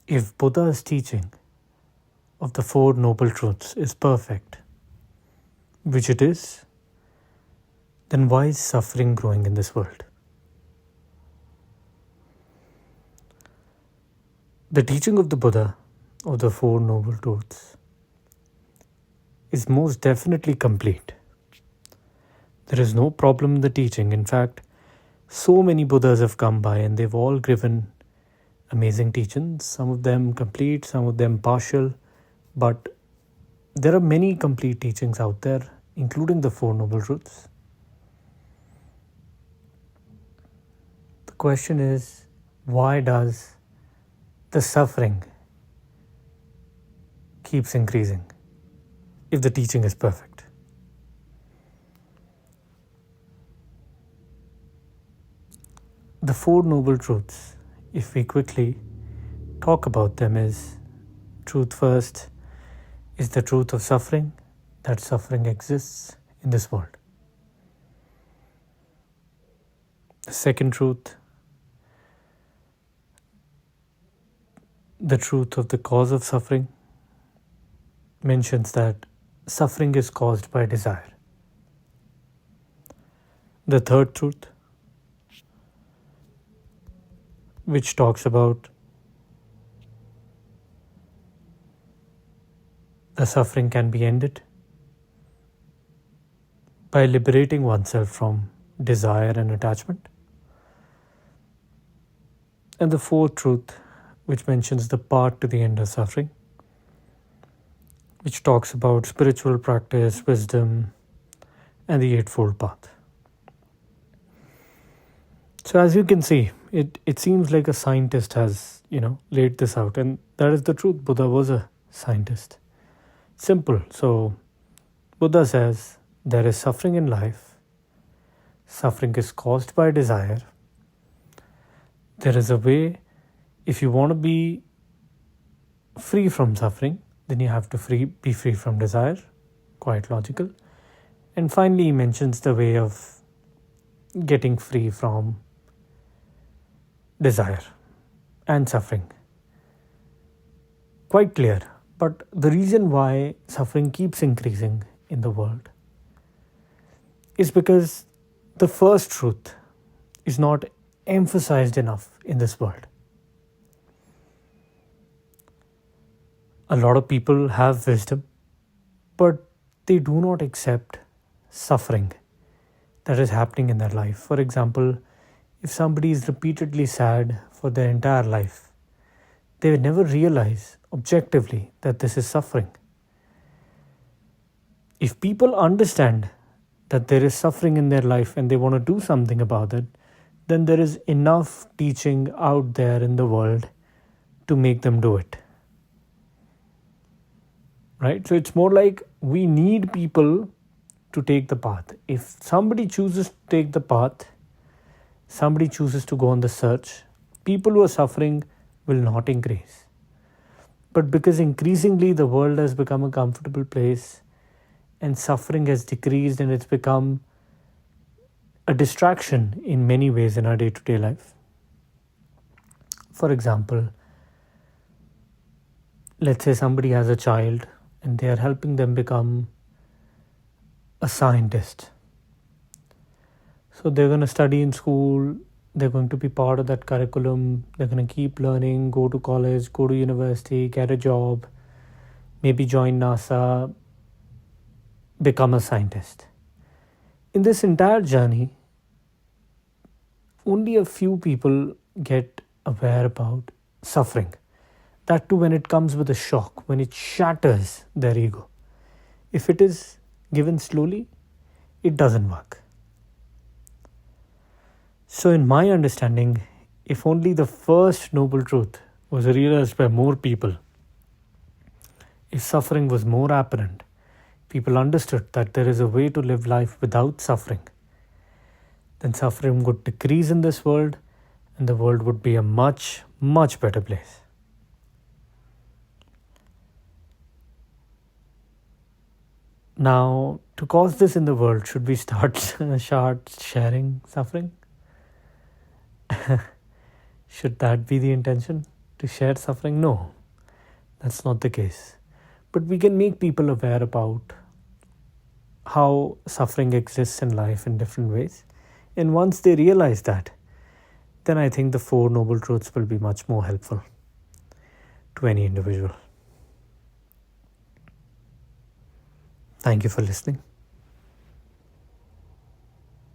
If Buddha's teaching of the Four Noble Truths is perfect, which it is, then why is suffering growing in this world? The teaching of the Buddha of the Four Noble Truths is most definitely complete. There is no problem in the teaching. In fact, so many Buddhas have come by and they've all given amazing teachings, some of them complete, some of them partial, but there are many complete teachings out there, including the Four Noble Truths. The question is, why does the suffering keeps increasing if the teaching is perfect? The Four Noble Truths, if we quickly talk about them, is truth first is the truth of suffering, that suffering exists in this world. The second truth, the truth of the cause of suffering, mentions that suffering is caused by desire. The third truth, which talks about the suffering can be ended by liberating oneself from desire and attachment. And the fourth truth, which mentions the path to the end of suffering, which talks about spiritual practice, wisdom, and the Eightfold Path. So as you can see, it seems like a scientist has, laid this out. And that is the truth. Buddha was a scientist. Simple. So Buddha says there is suffering in life. Suffering is caused by desire. There is a way, if you want to be free from suffering, then you have to be free from desire. Quite logical. And finally, he mentions the way of getting free from desire and suffering. Quite clear. But the reason why suffering keeps increasing in the world is because the first truth is not emphasized enough in this world. A lot of people have wisdom, but they do not accept suffering that is happening in their life. For example, if somebody is repeatedly sad for their entire life, they will never realize objectively that this is suffering. If people understand that there is suffering in their life and they want to do something about it, then there is enough teaching out there in the world to make them do it. Right? So it's more like we need people to take the path. If somebody chooses to take the path, somebody chooses to go on the search, people who are suffering will not increase. But because increasingly the world has become a comfortable place and suffering has decreased and it's become a distraction in many ways in our day-to-day life. For example, let's say somebody has a child and they are helping them become a scientist. So they're going to study in school, they're going to be part of that curriculum, they're going to keep learning, go to college, go to university, get a job, maybe join NASA, become a scientist. In this entire journey, only a few people get aware about suffering. That too when it comes with a shock, when it shatters their ego. If it is given slowly, it doesn't work. So in my understanding, if only the first noble truth was realized by more people, if suffering was more apparent, people understood that there is a way to live life without suffering, then suffering would decrease in this world and the world would be a much, much better place. Now, to cause this in the world, should we start sharing suffering? Should that be the intention? to share suffering? No, that's not the case. But we can make people aware about how suffering exists in life in different ways. And once they realize that, then I think the Four Noble Truths will be much more helpful to any individual. Thank you for listening.